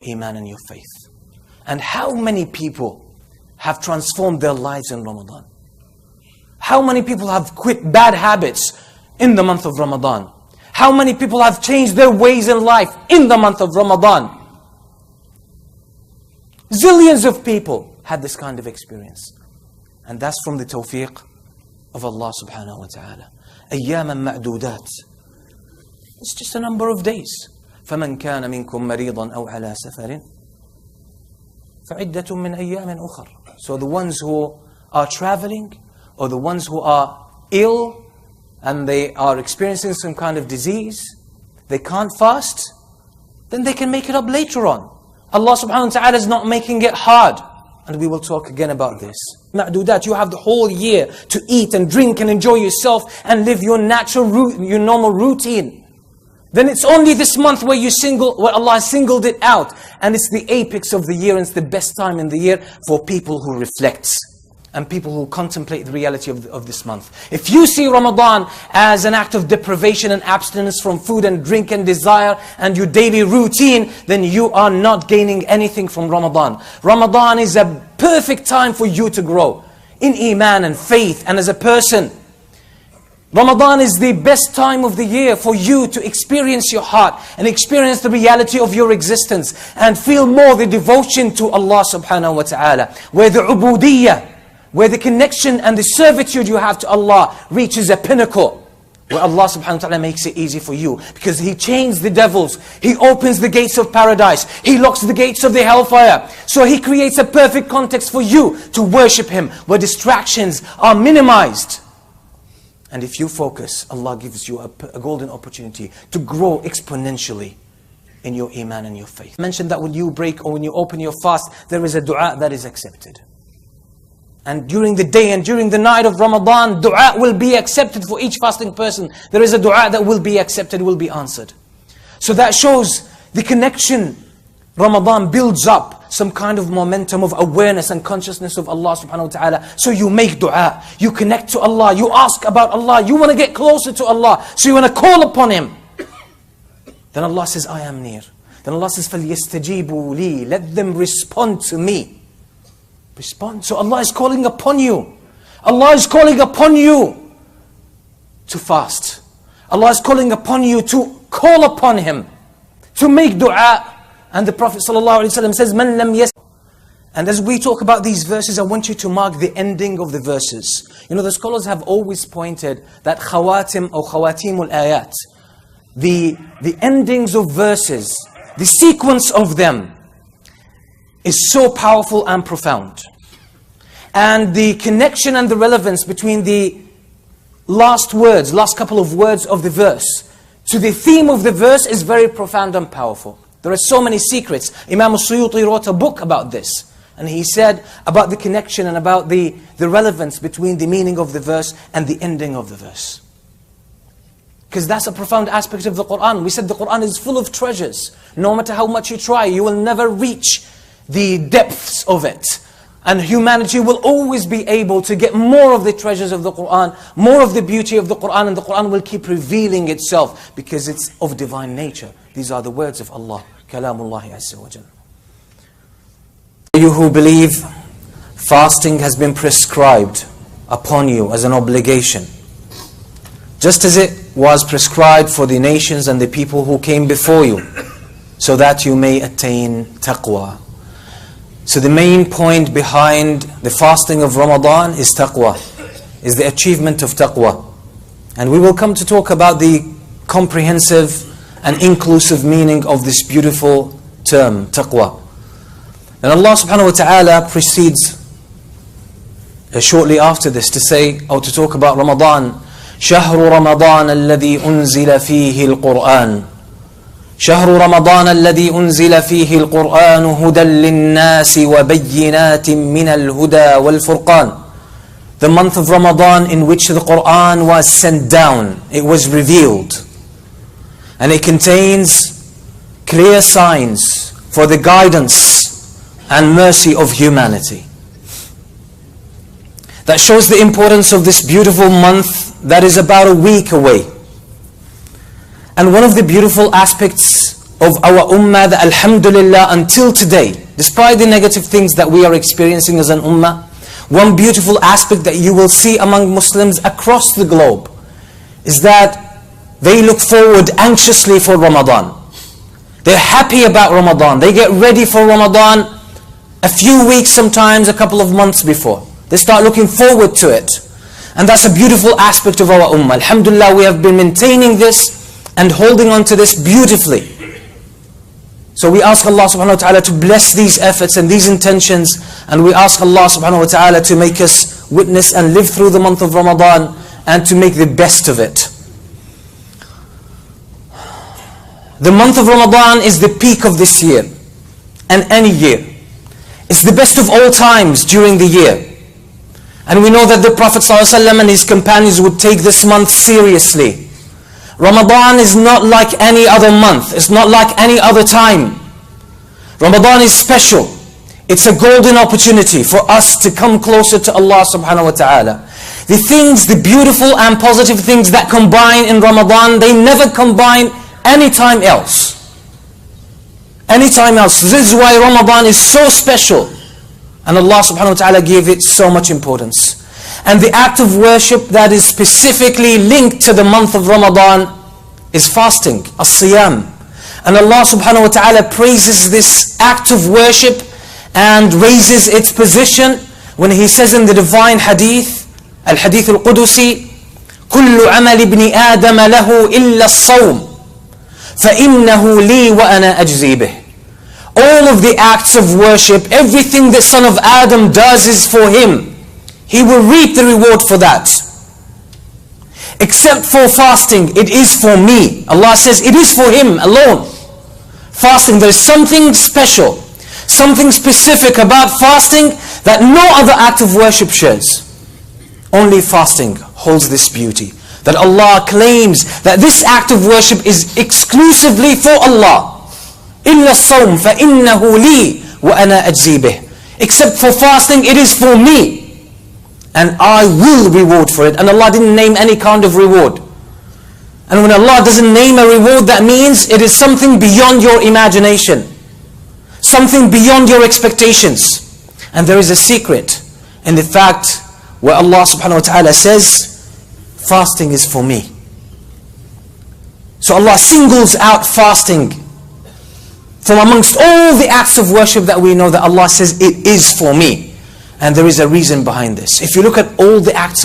Iman and your faith. And how many people have transformed their lives in Ramadan? How many people have quit bad habits in the month of Ramadan? How many people have changed their ways in life in the month of Ramadan? Zillions of people had this kind of experience. And that's from the tawfiq of Allah subhanahu wa ta'ala. أياما معدودات. It's just a number of days. فمن كان منكم مريضا أو على سفر فعدة من أيام أخر. So the ones who are traveling, or the ones who are ill and they are experiencing some kind of disease, they can't fast, then they can make it up later on. Allah subhanahu wa ta'ala is not making it hard. And we will talk again about this. Ma'dudat, you have the whole year to eat and drink and enjoy yourself and live your your normal routine. Then it's only this month where Allah has singled it out. And it's the apex of the year, and it's the best time in the year for people who reflect and people who contemplate the reality of this month. If you see Ramadan as an act of deprivation and abstinence from food and drink and desire and your daily routine, then you are not gaining anything from Ramadan. Ramadan is a perfect time for you to grow in Iman and faith and as a person. Ramadan is the best time of the year for you to experience your heart and experience the reality of your existence and feel more the devotion to Allah subhanahu wa ta'ala, where the ubudiyyah, where the connection and the servitude you have to Allah reaches a pinnacle, where Allah subhanahu wa ta'ala makes it easy for you, because He chains the devils, He opens the gates of paradise, He locks the gates of the hellfire. So He creates a perfect context for you to worship Him, where distractions are minimized. And if you focus, Allah gives you a golden opportunity to grow exponentially in your Iman and your faith. I mentioned that when you break or when you open your fast, there is a dua that is accepted. And during the day and during the night of Ramadan, dua will be accepted for each fasting person. There is a dua that will be accepted, will be answered. So that shows the connection. Ramadan builds up some kind of momentum of awareness and consciousness of Allah subhanahu wa ta'ala. So you make dua, you connect to Allah, you ask about Allah, you want to get closer to Allah, so you want to call upon Him. Then Allah says, I am near. Then Allah says, فَلْيَسْتَجِيبُوا لِي, let them respond to me. Respond. So Allah is calling upon you. Allah is calling upon you to fast. Allah is calling upon you to call upon Him, to make dua. And the Prophet ﷺ says, "Man lam yas." And as we talk about these verses, I want you to mark the ending of the verses. You know, the scholars have always pointed that khawatim or khawatimul ayat, the endings of verses, the sequence of them is so powerful and profound. And the connection and the relevance between the last couple of words of the verse to the theme of the verse is very profound and powerful. There are so many secrets. Imam al-Suyuti wrote a book about this. And he said about the connection and about the relevance between the meaning of the verse and the ending of the verse. Because that's a profound aspect of the Quran. We said the Quran is full of treasures. No matter how much you try, you will never reach the depths of it. And humanity will always be able to get more of the treasures of the Quran, more of the beauty of the Quran, and the Quran will keep revealing itself because it's of divine nature. These are the words of Allah. Kalamullahi Azza wa Jal. You who believe, fasting has been prescribed upon you as an obligation, just as it was prescribed for the nations and the people who came before you, so that you may attain taqwa. So the main point behind the fasting of Ramadan is taqwa, is the achievement of taqwa. And we will come to talk about the comprehensive and inclusive meaning of this beautiful term, taqwa. And Allah subhanahu wa ta'ala proceeds shortly after this to say, or to talk about Ramadan. شهر رمضان الذي أنزل فيه القرآن شهر رمضان الذي أنزل فيه القرآن هدى للناس وبينات من الهدى والفرقان. The month of Ramadan in which the Quran was sent down, it was revealed. And it contains clear signs for the guidance and mercy of humanity. That shows the importance of this beautiful month that is about a week away. And one of the beautiful aspects of our ummah that alhamdulillah until today, despite the negative things that we are experiencing as an ummah, one beautiful aspect that you will see among Muslims across the globe is that they look forward anxiously for Ramadan. They're happy about Ramadan. They get ready for Ramadan a few weeks, sometimes a couple of months before. They start looking forward to it. And that's a beautiful aspect of our ummah. Alhamdulillah, we have been maintaining this and holding on to this beautifully. So we ask Allah subhanahu wa ta'ala to bless these efforts and these intentions, and we ask Allah subhanahu wa ta'ala to make us witness and live through the month of Ramadan and to make the best of it. The month of Ramadan is the peak of this year and any year. It's the best of all times during the year. And we know that the Prophet ﷺ and his companions would take this month seriously. Ramadan is not like any other month. It's not like any other time. Ramadan is special. It's a golden opportunity for us to come closer to Allah subhanahu wa ta'ala. The things, the beautiful and positive things that combine in Ramadan, they never combine anytime else. Anytime else. This is why Ramadan is so special. And Allah subhanahu wa ta'ala gave it so much importance. And the act of worship that is specifically linked to the month of Ramadan is fasting, as-siyam. And Allah subhanahu wa ta'ala praises this act of worship and raises its position when He says in the divine hadith, al-hadith al-Qudusi, كُلُّ عَمَلِ ابْنِ آدَمَ لَهُ إِلَّا الصَّوْمِ فَإِنَّهُ لِي وَأَنَا أَجْزِي بِهِ. All of the acts of worship, everything the son of Adam does is for him. He will reap the reward for that. Except for fasting, it is for me. Allah says it is for Him alone. Fasting, there is something special, something specific about fasting that no other act of worship shares. Only fasting holds this beauty. That Allah claims that this act of worship is exclusively for Allah. إِلَّا الصَّوْمِ فَإِنَّهُ لِي وَأَنَا أَجْزِي بِهِ. Except for fasting, it is for me. And I will reward for it. And Allah didn't name any kind of reward. And when Allah doesn't name a reward, that means it is something beyond your imagination. Something beyond your expectations. And there is a secret in the fact where Allah subhanahu wa ta'ala says, fasting is for me. So Allah singles out fasting from amongst all the acts of worship that we know, that Allah says it is for me. And there is a reason behind this. If you look at all the acts of